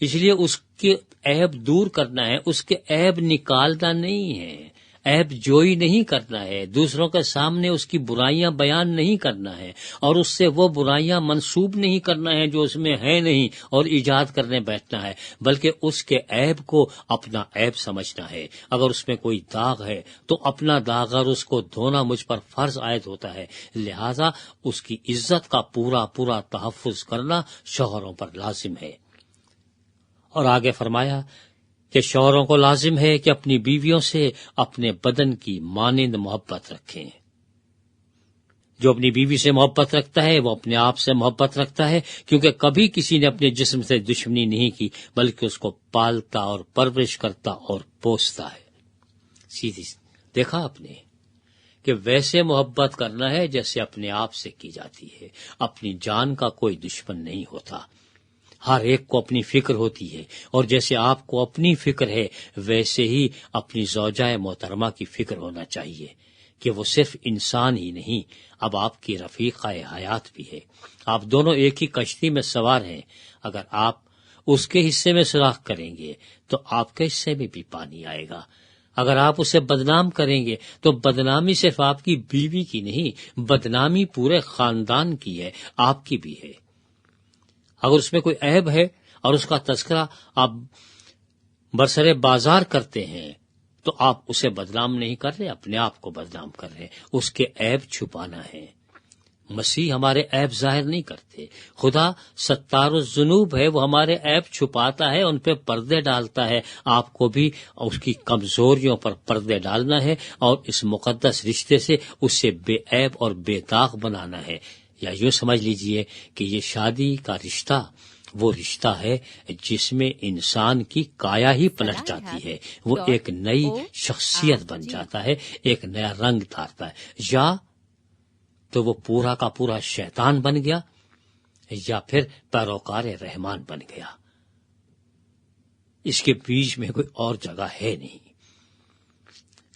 اس لیے اس کے عیب دور کرنا ہے، اس کے عیب نکالنا نہیں ہے، عیب جوئی نہیں کرنا ہے، دوسروں کے سامنے اس کی برائیاں بیان نہیں کرنا ہے، اور اس سے وہ برائیاں منسوب نہیں کرنا ہے جو اس میں ہے نہیں اور ایجاد کرنے بیٹھنا ہے، بلکہ اس کے عیب کو اپنا عیب سمجھنا ہے۔ اگر اس میں کوئی داغ ہے تو اپنا داغ اور اس کو دھونا مجھ پر فرض عائد ہوتا ہے، لہذا اس کی عزت کا پورا پورا تحفظ کرنا شوہروں پر لازم ہے۔ اور آگے فرمایا کہ شوہروں کو لازم ہے کہ اپنی بیویوں سے اپنے بدن کی مانند محبت رکھیں۔ جو اپنی بیوی سے محبت رکھتا ہے وہ اپنے آپ سے محبت رکھتا ہے، کیونکہ کبھی کسی نے اپنے جسم سے دشمنی نہیں کی، بلکہ اس کو پالتا اور پرورش کرتا اور پوستا ہے۔ سیدھی دیکھا آپ نے کہ ویسے محبت کرنا ہے جیسے اپنے آپ سے کی جاتی ہے۔ اپنی جان کا کوئی دشمن نہیں ہوتا، ہر ایک کو اپنی فکر ہوتی ہے، اور جیسے آپ کو اپنی فکر ہے ویسے ہی اپنی زوجہ محترمہ کی فکر ہونا چاہیے کہ وہ صرف انسان ہی نہیں، اب آپ کی رفیقہ حیات بھی ہے۔ آپ دونوں ایک ہی کشتی میں سوار ہیں۔ اگر آپ اس کے حصے میں سوراخ کریں گے تو آپ کے حصے میں بھی پانی آئے گا۔ اگر آپ اسے بدنام کریں گے تو بدنامی صرف آپ کی بیوی کی نہیں، بدنامی پورے خاندان کی ہے، آپ کی بھی ہے۔ اگر اس میں کوئی عیب ہے اور اس کا تذکرہ آپ برسر بازار کرتے ہیں تو آپ اسے بدنام نہیں کر رہے، اپنے آپ کو بدنام کر رہے، اس کے عیب چھپانا ہے۔ مسیح ہمارے عیب ظاہر نہیں کرتے، خدا ستار الذنوب ہے، وہ ہمارے عیب چھپاتا ہے، ان پہ پردے ڈالتا ہے۔ آپ کو بھی اس کی کمزوریوں پر پردے ڈالنا ہے اور اس مقدس رشتے سے اسے بے عیب اور بے داغ بنانا ہے۔ یا یوں سمجھ لیجئے کہ یہ شادی کا رشتہ وہ رشتہ ہے جس میں انسان کی کایا ہی پلٹ جاتی ہے، وہ ایک نئی شخصیت بن جاتا ہے، ایک نیا رنگ دھارتا ہے، یا تو وہ پورا کا پورا شیطان بن گیا یا پھر پیروکار رحمان بن گیا۔ اس کے بیچ میں کوئی اور جگہ ہے نہیں۔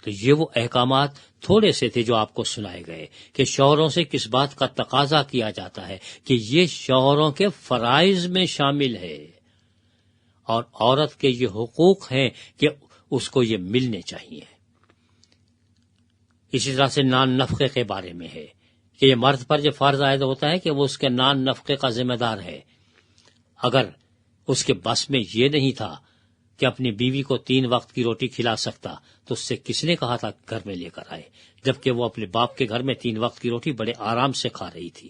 تو یہ وہ احکامات تھوڑے سے تھے جو آپ کو سنائے گئے کہ شوہروں سے کس بات کا تقاضا کیا جاتا ہے کہ یہ شوہروں کے فرائض میں شامل ہے، اور عورت کے یہ حقوق ہیں کہ اس کو یہ ملنے چاہیے۔ اسی طرح سے نان نفقے کے بارے میں ہے کہ یہ مرد پر یہ فرض عائد ہوتا ہے کہ وہ اس کے نان نفقے کا ذمہ دار ہے۔ اگر اس کے بس میں یہ نہیں تھا کہ اپنی بیوی کو 3 وقت کی روٹی کھلا سکتا تو اس سے کس نے کہا تھا گھر میں لے کر آئے، جبکہ وہ اپنے باپ کے گھر میں 3 وقت کی روٹی بڑے آرام سے کھا رہی تھی۔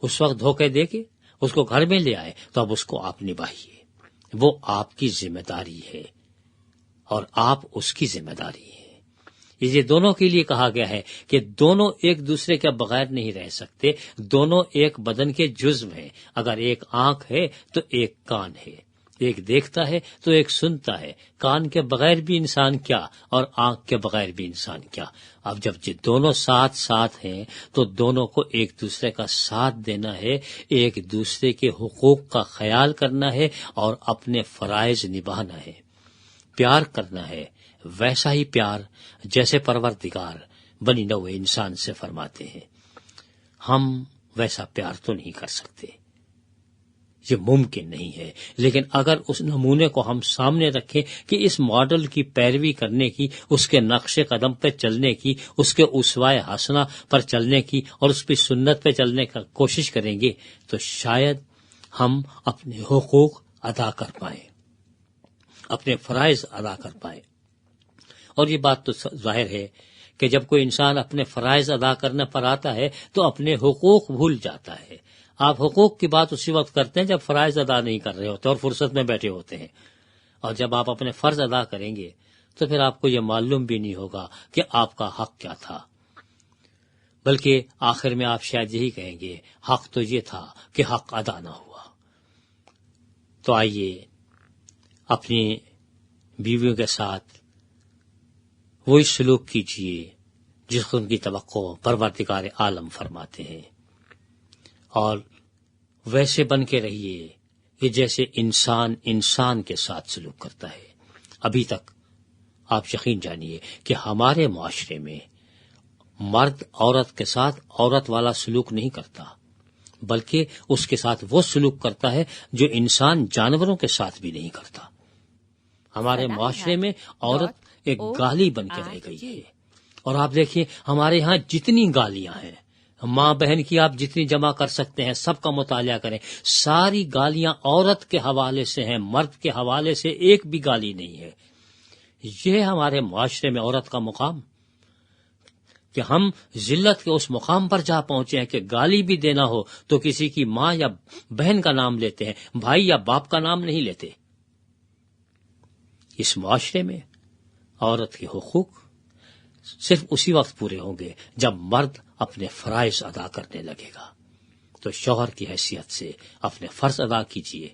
اس وقت دھوکے دے کے اس کو گھر میں لے آئے تو اب اس کو آپ نبھائیے، وہ آپ کی ذمہ داری ہے اور آپ اس کی ذمہ داری ہے۔ یہ دونوں کے لیے کہا گیا ہے کہ دونوں ایک دوسرے کے بغیر نہیں رہ سکتے، دونوں ایک بدن کے جزو ہیں۔ اگر ایک آنکھ ہے تو ایک کان ہے، ایک دیکھتا ہے تو ایک سنتا ہے۔ کان کے بغیر بھی انسان کیا اور آنکھ کے بغیر بھی انسان کیا۔ اب جب یہ دونوں ساتھ ساتھ ہیں تو دونوں کو ایک دوسرے کا ساتھ دینا ہے، ایک دوسرے کے حقوق کا خیال کرنا ہے اور اپنے فرائض نبھانا ہے، پیار کرنا ہے، ویسا ہی پیار جیسے پروردگار بنی نوع انسان سے فرماتے ہیں۔ ہم ویسا پیار تو نہیں کر سکتے، یہ ممکن نہیں ہے، لیکن اگر اس نمونے کو ہم سامنے رکھیں کہ اس ماڈل کی پیروی کرنے کی، اس کے نقش قدم پہ چلنے کی، اس کے اسوہ حسنہ پر چلنے کی اور اس کی سنت پہ چلنے کا کوشش کریں گے تو شاید ہم اپنے حقوق ادا کر پائیں، اپنے فرائض ادا کر پائیں۔ اور یہ بات تو ظاہر ہے کہ جب کوئی انسان اپنے فرائض ادا کرنے پر آتا ہے تو اپنے حقوق بھول جاتا ہے۔ آپ حقوق کی بات اسی وقت کرتے ہیں جب فرائض ادا نہیں کر رہے ہوتے اور فرصت میں بیٹھے ہوتے ہیں، اور جب آپ اپنے فرض ادا کریں گے تو پھر آپ کو یہ معلوم بھی نہیں ہوگا کہ آپ کا حق کیا تھا، بلکہ آخر میں آپ شاید یہی کہیں گے حق تو یہ تھا کہ حق ادا نہ ہوا۔ تو آئیے اپنی بیویوں کے ساتھ وہی سلوک کیجیے جس کو ان کی توقع پروردگار عالم فرماتے ہیں، اور ویسے بن کے رہیے کہ جیسے انسان انسان کے ساتھ سلوک کرتا ہے۔ ابھی تک آپ یقین جانیے کہ ہمارے معاشرے میں مرد عورت کے ساتھ عورت والا سلوک نہیں کرتا، بلکہ اس کے ساتھ وہ سلوک کرتا ہے جو انسان جانوروں کے ساتھ بھی نہیں کرتا۔ ہمارے معاشرے میں عورت ایک گالی بن کے رہ گئی ہے، اور آپ دیکھیے ہمارے ہاں جتنی گالیاں ہیں، ماں بہن کی آپ جتنی جمع کر سکتے ہیں سب کا مطالعہ کریں، ساری گالیاں عورت کے حوالے سے ہیں، مرد کے حوالے سے ایک بھی گالی نہیں ہے۔ یہ ہمارے معاشرے میں عورت کا مقام، کہ ہم ذلت کے اس مقام پر جا پہنچے ہیں کہ گالی بھی دینا ہو تو کسی کی ماں یا بہن کا نام لیتے ہیں، بھائی یا باپ کا نام نہیں لیتے۔ اس معاشرے میں عورت کے حقوق صرف اسی وقت پورے ہوں گے جب مرد اپنے فرائض ادا کرنے لگے گا۔ تو شوہر کی حیثیت سے اپنے فرض ادا کیجیے،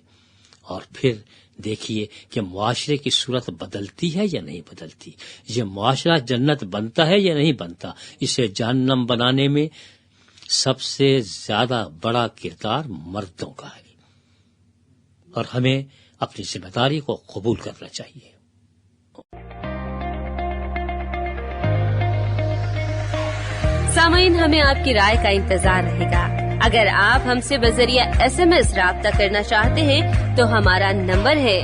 اور پھر دیکھیے کہ معاشرے کی صورت بدلتی ہے یا نہیں بدلتی، یہ معاشرہ جنت بنتا ہے یا نہیں بنتا۔ اسے جہنم بنانے میں سب سے زیادہ بڑا کردار مردوں کا ہے، اور ہمیں اپنی ذمہ داری کو قبول کرنا چاہیے۔ سامعین، ہمیں آپ کی رائے کا انتظار رہے گا۔ اگر آپ ہم سے بذریعہ SMS رابطہ کرنا چاہتے ہیں تو ہمارا نمبر ہے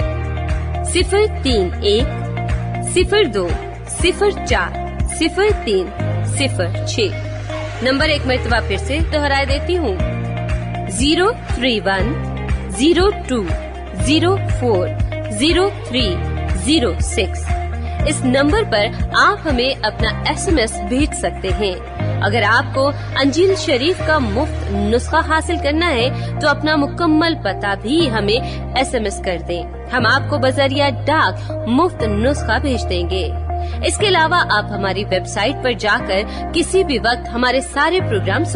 031-02-04-0306۔ نمبر ایک مرتبہ پھر سے دہرائے دیتی ہوں، 031-02-04-0306۔ اس نمبر پر آپ ہمیں اپنا SMS بھیج سکتے ہیں۔ اگر آپ کو انجیل شریف کا مفت نسخہ حاصل کرنا ہے تو اپنا مکمل پتہ بھی ہمیں SMS کر دیں، ہم آپ کو بذریعہ ڈاک مفت نسخہ بھیج دیں گے۔ اس کے علاوہ آپ ہماری ویب سائٹ پر جا کر کسی بھی وقت ہمارے سارے پروگرام سن